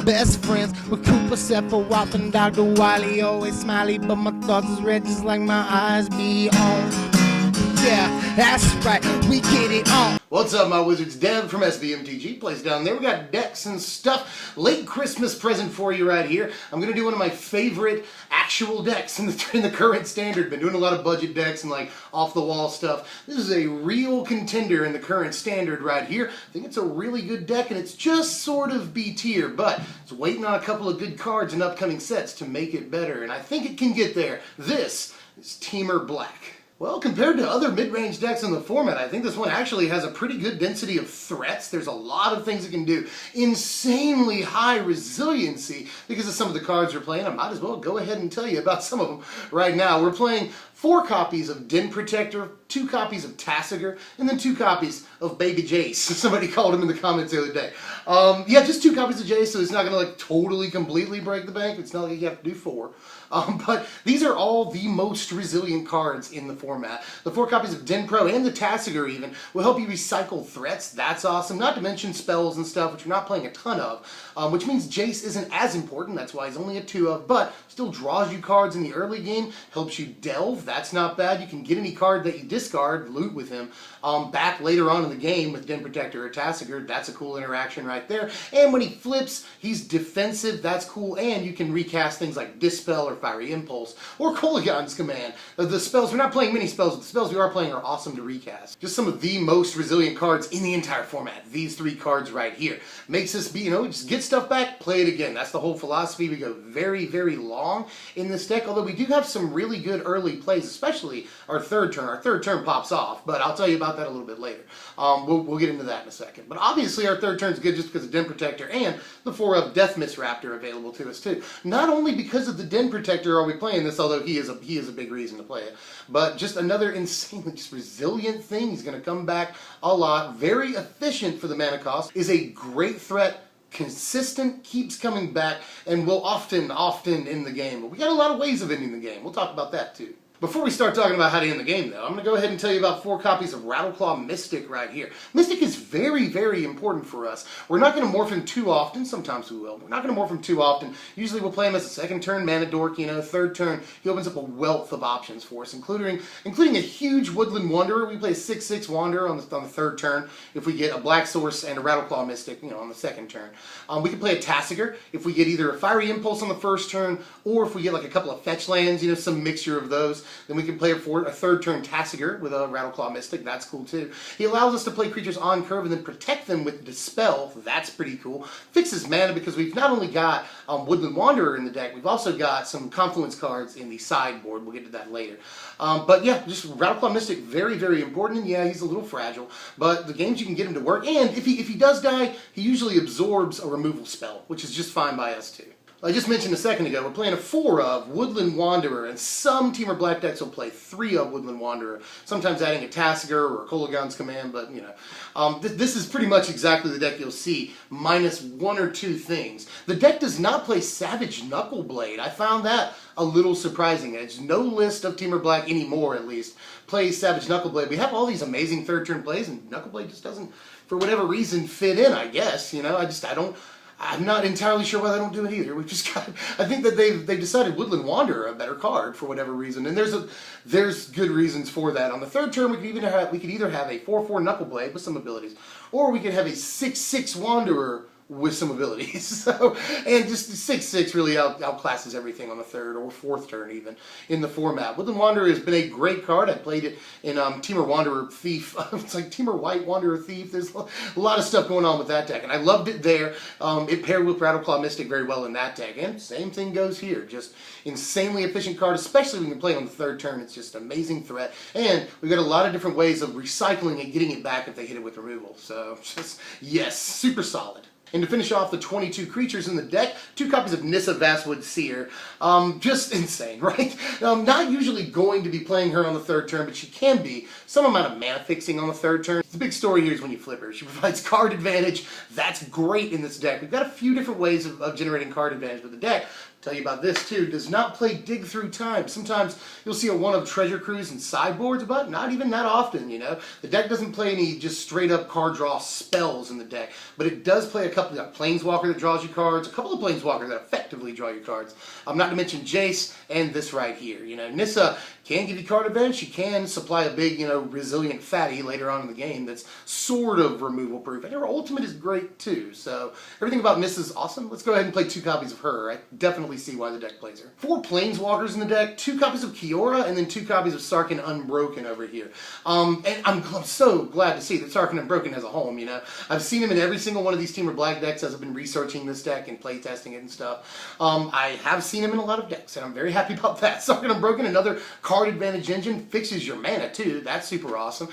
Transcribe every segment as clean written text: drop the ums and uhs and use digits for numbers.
best friends with Cooper, Seppa, Walt, and Dr. Wiley. Always smiley, but my thoughts is red just like my eyes be on. Yeah, that's right, we get it on. What's up, my wizards? Dev from SBMTG plays down there. We got decks and stuff. Late Christmas present for you right here. I'm going to do one of my favorite actual decks in the current standard. Been doing a lot of budget decks and like off-the-wall stuff. This is a real contender in the current standard right here. I think it's a really good deck, and it's just sort of B tier, but it's waiting on a couple of good cards and upcoming sets to make it better, and I think it can get there. This is Temur Black. Well, compared to other mid-range decks in the format, I think this one actually has a pretty good density of threats. There's a lot of things it can do. Insanely high resiliency because of some of the cards we're playing. I might as well go ahead and tell you about some of them right now. We're playing 4 copies of Den Protector, 2 copies of Tasigur, and then 2 copies of Baby Jace. Somebody called him in the comments the other day. Yeah, just 2 copies of Jace, so it's not going to like totally completely break the bank. It's not like you have to do 4. But these are all the most resilient cards in the format. The 4 copies of Den Pro and the Tasigur even will help you recycle threats. That's awesome. Not to mention spells and stuff, which you're not playing a ton of, which means Jace isn't as important. That's why he's only a 2 of, but still draws you cards in the early game, helps you delve. That's not bad. You can get any card that you discard, loot with him, back later on in the game with Den Protector or Tasigur. That's a cool interaction right there. And when he flips, he's defensive. That's cool. And you can recast things like Dispel or Fiery Impulse or Kolaghan's Command. The spells, we're not playing many spells, but the spells we are playing are awesome to recast. Just some of the most resilient cards in the entire format. These 3 cards right here. Makes us be, you know, just get stuff back, play it again. That's the whole philosophy. We go very, very long in this deck, although we do have some really good early plays, especially our third turn. Our third turn pops off, but I'll tell you about that a little bit later. We'll get into that in a second. But obviously our third turn is good just because of Den Protector and the 4 of Deathmist Raptor available to us too. Not only because of the Den Protector are we playing this, although he is a big reason to play it, but just another insanely just resilient thing. He's going to come back a lot. Very efficient for the mana cost. Is a great threat. Consistent, keeps coming back, and will often end the game. But we got a lot of ways of ending the game. We'll talk about that too. Before we start talking about how to end the game, though, I'm going to go ahead and tell you about 4 copies of Rattleclaw Mystic right here. Mystic is very, very important for us. We're not going to morph him too often. Sometimes we will. We're not going to morph him too often. Usually we'll play him as a second turn mana dork, you know, third turn. He opens up a wealth of options for us, including a huge Woodland Wanderer. We play a 6/6 Wanderer on the third turn if we get a Black Source and a Rattleclaw Mystic, you know, on the second turn. We can play a Tasigur if we get either a Fiery Impulse on the first turn, or if we get like a couple of fetch lands, you know, some mixture of those. Then we can play a third turn Tasigur with a Rattleclaw Mystic. That's cool too. He allows us to play creatures on curve and then protect them with Dispel. That's pretty cool. Fixes mana because we've not only got Woodland Wanderer in the deck, we've also got some Confluence cards in the sideboard. We'll get to that later. But yeah, just Rattleclaw Mystic, very, very important. And yeah, he's a little fragile, but the games you can get him to work. And if he does die, he usually absorbs a removal spell, which is just fine by us too. I just mentioned a second ago, we're playing a 4 of Woodland Wanderer, and some Temur Black decks will play 3 of Woodland Wanderer, sometimes adding a Tasigur or a Kolaghan's Command, but you know. This is pretty much exactly the deck you'll see, minus 1 or 2 things. The deck does not play Savage Knuckleblade. I found that a little surprising. It's no list of Temur Black anymore, at least, plays Savage Knuckleblade. We have all these amazing third turn plays, and Knuckleblade just doesn't, for whatever reason, fit in, I guess. You know, I'm not entirely sure why they don't do it either. We've just got, I think that they've decided Woodland Wanderer a better card for whatever reason, and there's good reasons for that. On the third turn, we could either have a 4/4 Knuckleblade with some abilities, or we could have a 6/6 Wanderer with some abilities. So, and just 6/6 really outclasses everything on the third or fourth turn even in the format. Woodland Wanderer has been a great card. I played it in Temur Wanderer Thief. It's like Temur White Wanderer Thief. There's a lot of stuff going on with that deck, and I loved it there. It paired with Rattleclaw Mystic very well in that deck, and same thing goes here. Just insanely efficient card, especially when you can play it on the third turn. It's just an amazing threat, and we've got a lot of different ways of recycling it, getting it back if they hit it with removal. So, just, yes, super solid. And to finish off the 22 creatures in the deck, 2 copies of Nissa, Vastwood, Seer. Just insane, right? Not usually going to be playing her on the third turn, but she can be. Some amount of mana fixing on the third turn. The big story here is when you flip her. She provides card advantage. That's great in this deck. We've got a few different ways of generating card advantage with the deck. Tell you about this too, does not play Dig Through Time. Sometimes you'll see a 1 of Treasure Cruise and sideboards, but not even that often, you know. The deck doesn't play any just straight up card draw spells in the deck, but it does play a couple couple of Planeswalker that draws you cards, a couple of Planeswalkers that effectively draw you cards. Not to mention Jace and this right here. You know, Nissa can give you card advantage. She can supply a big, you know, resilient fatty later on in the game that's sort of removal proof. And her ultimate is great too. So everything about Nissa's awesome. Let's go ahead and play 2 copies of her. I definitely see why the deck plays her. 4 Planeswalkers in the deck, 2 copies of Kiora, and then 2 copies of Sarkhan Unbroken over here. And I'm so glad to see that Sarkhan Unbroken has a home, you know. I've seen him in every single one of these Temur Black decks as I've been researching this deck and playtesting it and stuff. I have seen him in a lot of decks, and I'm very happy about that. Sarkhan Unbroken, another card advantage engine, fixes your mana too. That's super awesome.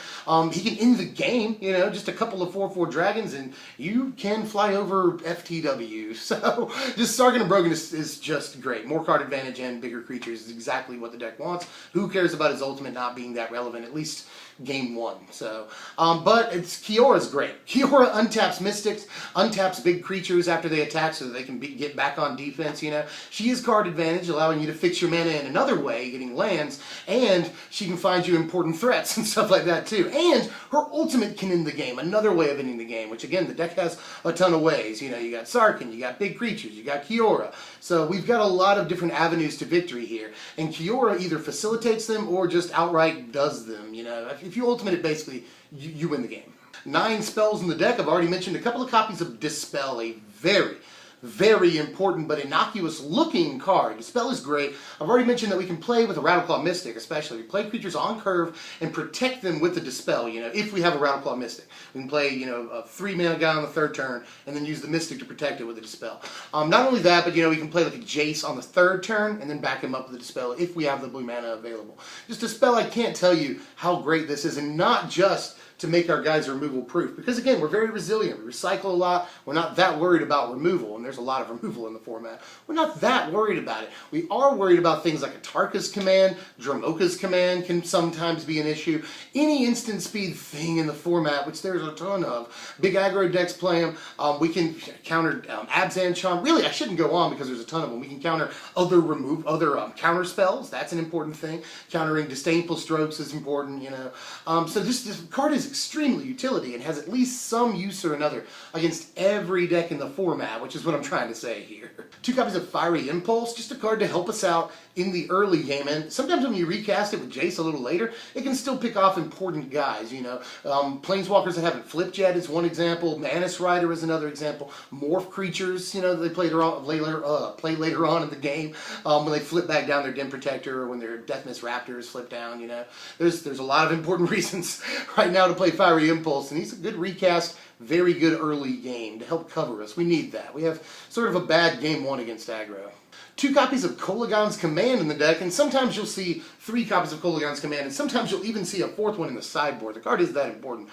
He can end the game, you know, just a couple of 4/4 dragons, and you can fly over FTW. So just Sarkhan Unbroken is just great. More card advantage and bigger creatures is exactly what the deck wants. Who cares about his ultimate not being that relevant, at least game 1. So, but Kiora's great. Kiora untaps Mystics, untaps big creatures after they attack so that they can get back on defense, you know. She is card advantage, allowing you to fix your mana in another way, getting lands, and she can find you important threats and stuff like that too. And her ultimate can end the game, another way of ending the game, which again, the deck has a ton of ways. You know, you got Sarkhan, you got big creatures, you got Kiora. So we've got a lot of different avenues to victory here. And Kiora either facilitates them or just outright does them, you know. If you ultimate it, basically, you win the game. 9 spells in the deck. I've already mentioned a couple of copies of Dispel, a very important but innocuous looking card. Dispel is great. I've already mentioned that we can play with a Rattleclaw Mystic, especially. We play creatures on curve and protect them with the Dispel, you know, if we have a Rattleclaw Mystic. We can play, you know, a 3-mana guy on the 3rd turn and then use the Mystic to protect it with the Dispel. Not only that, but, you know, we can play like a Jace on the 3rd turn and then back him up with the Dispel if we have the blue mana available. Just Dispel, I can't tell you how great this is, and not just to make our guys removal proof. Because again, we're very resilient. We recycle a lot. We're not that worried about removal, and there's a lot of removal in the format. We're not that worried about it. We are worried about things like a Tarka's command, Dramoka's command can sometimes be an issue. Any instant speed thing in the format, which there's a ton of. Big aggro decks play them. We can counter Abzan Charm. Really, I shouldn't go on because there's a ton of them. We can counter other counter spells. That's an important thing. Countering Disdainful Strokes is important, you know. So this card is extremely utility and has at least some use or another against every deck in the format, which is what I'm trying to say here. 2 copies of Fiery Impulse, just a card to help us out in the early game, and sometimes when you recast it with Jace a little later, it can still pick off important guys, you know. Planeswalkers that haven't flipped yet is one example, Manus Rider is another example, Morph creatures, you know, they play later on in the game, when they flip back down their Den Protector, or when their Deathmist Raptor is flipped down, you know. There's a lot of important reasons right now to play Fiery Impulse, and he's a good recast, very good early game to help cover us. We need that. We have sort of a bad game 1 against aggro. 2 copies of Kolaghan's Command in the deck, and sometimes you'll see 3 copies of Kolaghan's Command, and sometimes you'll even see a 4th one in the sideboard. The card is that important.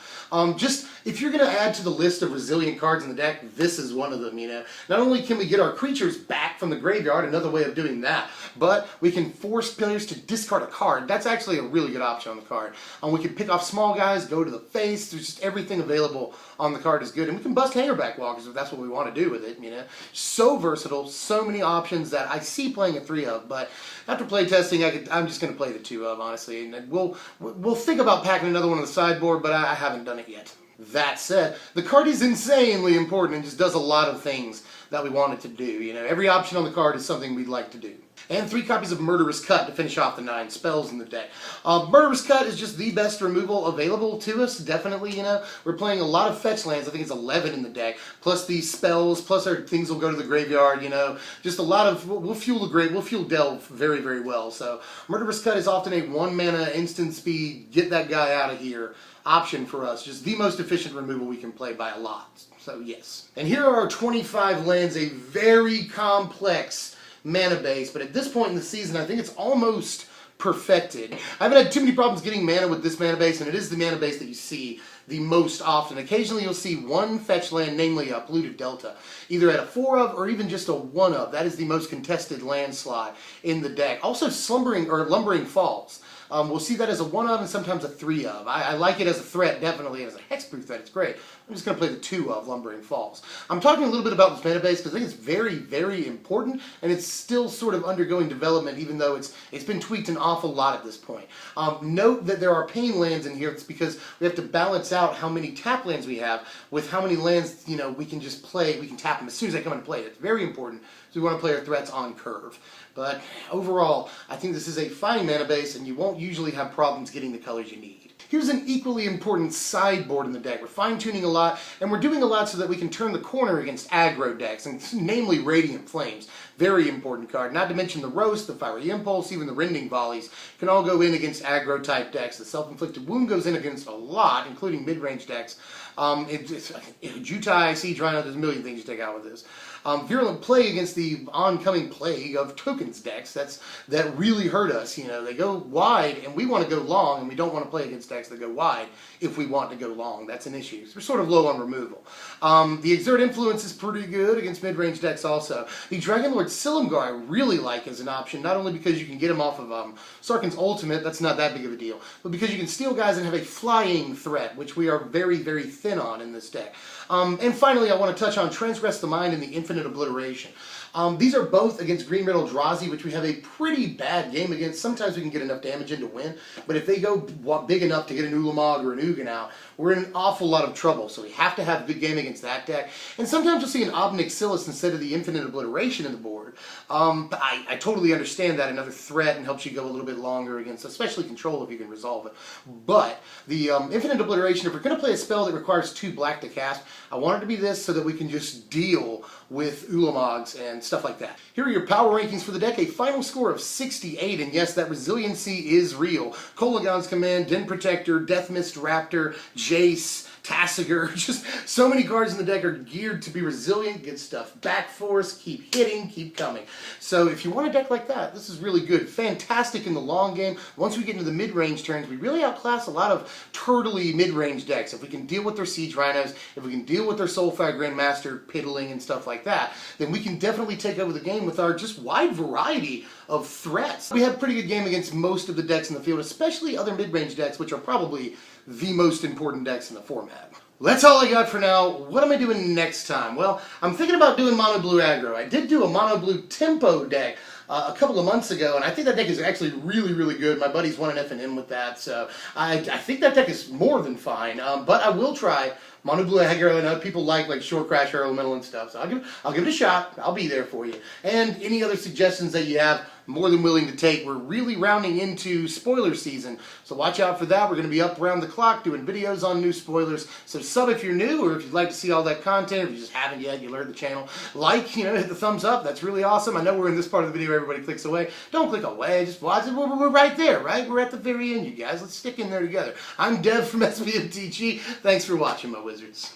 Just, if you're going to add to the list of resilient cards in the deck, this is one of them, you know. Not only can we get our creatures back from the graveyard, another way of doing that, but we can force players to discard a card. That's actually a really good option on the card. We can pick off small guys, go to the face, there's just everything available on the card is good, and we can bust Hangerback Walkers if that's what we want to do with it, you know. So versatile, so many options that I see playing a 3 of, but after playtesting, I'm just going to play the 2 of, honestly, and we'll think about packing another one on the sideboard, but I haven't done it yet. That said, the card is insanely important and just does a lot of things that we want it to do, you know. Every option on the card is something we'd like to do. And 3 copies of Murderous Cut to finish off the 9 spells in the deck. Murderous Cut is just the best removal available to us, definitely, you know. We're playing a lot of fetch lands, I think it's 11 in the deck, plus these spells, plus our things will go to the graveyard, you know. Just a lot of, we'll fuel Delve very, very well. So Murderous Cut is often a 1 mana instant speed, get that guy out of here option for us. Just the most efficient removal we can play by a lot. So yes. And here are our 25 lands, a very complex mana base, but at this point in the season, I think it's almost perfected. I haven't had too many problems getting mana with this mana base, and it is the mana base that you see the most often. Occasionally you'll see 1 fetch land, namely a Polluted Delta, either at a 4 of or even just a 1 of. That is the most contested land slot in the deck. Also Lumbering Falls. We'll see that as a 1 of and sometimes a 3 of. I like it as a threat, definitely. As a hexproof threat, it's great. I'm just going to play the 2 of Lumbering Falls. I'm talking a little bit about this mana base because I think it's very, very important, and it's still sort of undergoing development, even though it's been tweaked an awful lot at this point. Note that there are pain lands in here. It's because we have to balance out how many tap lands we have with how many lands, you know, we can just play. We can tap them as soon as they come into play. It's very important. So we want to play our threats on curve. But overall, I think this is a fine mana base, and you won't usually have problems getting the colors you need. Here's an equally important sideboard in the deck. We're fine-tuning a lot, and we're doing a lot so that we can turn the corner against aggro decks, and namely Radiant Flames. Very important card. Not to mention the Roast, the Fiery Impulse, even the Rending Volleys can all go in against aggro-type decks. The Self-Inflicted Wound goes in against a lot, including mid-range decks. Jutai, Siege Rhino, there's a million things you take out with this. Virulent Plague against the oncoming plague of tokens decks. That really hurt us. You know, they go wide, and we want to go long, and we don't want to play against decks that go wide if we want to go long. That's an issue. So we're sort of low on removal. The Exert Influence is pretty good against mid-range decks also. The Dragonlord Silumgar I really like as an option, not only because you can get him off of Sarkhan's Ultimate, that's not that big of a deal, but because you can steal guys and have a flying threat, which we are very, very thin on in this deck. And finally, I want to touch on Transgress the Mind and the Infinite Obliteration. These are both against Green Red Eldrazi, which we have a pretty bad game against. Sometimes we can get enough damage in to win, but if they go big enough to get an Ulamog or an Ugin out, we're in an awful lot of trouble. So we have to have a good game against that deck. And sometimes you'll see an Ob Nixilis instead of the Infinite Obliteration in the board. I totally understand that. Another threat and helps you go a little bit longer against, especially Control if you can resolve it. But the Infinite Obliteration, if we're going to play a spell that requires 2 black to cast, I want it to be this so that we can just deal with Ulamogs and stuff like that. Here are your power rankings for the deck. A final score of 68, and yes, that resiliency is real. Kolaghan's Command, Den Protector, Deathmist Raptor, Jace, Tasigur, just so many cards in the deck are geared to be resilient, get stuff back for us, keep hitting, keep coming. So if you want a deck like that, this is really good. Fantastic in the long game. Once we get into the mid-range turns, we really outclass a lot of turtley mid-range decks. If we can deal with their Siege Rhinos, if we can deal with their Soulfire Grandmaster piddling and stuff like that, then we can definitely take over the game with our just wide variety of threats. We have a pretty good game against most of the decks in the field, especially other mid-range decks, which are probably the most important decks in the format. That's all I got for now. What am I doing next time? Well, I'm thinking about doing mono blue aggro. I did do a mono blue tempo deck a couple of months ago, and I think that deck is actually really, really good. My buddies won an FNM with that, so I think that deck is more than fine. But I will try mono blue aggro. I know people like Short Crash or Elemental and stuff, so I'll give it a shot. I'll be there for you. And any other suggestions that you have, more than willing to take. We're really rounding into spoiler season, so watch out for that. We're going to be up around the clock doing videos on new spoilers. So sub if you're new, or if you'd like to see all that content. If you just haven't yet, you learned the channel. Like, hit the thumbs up. That's really awesome. I know we're in this part of the video where everybody clicks away. Don't click away. Just watch it. We're right there, right? We're at the very end, you guys. Let's stick in there together. I'm Dev from SBMTG. Thanks for watching, my wizards.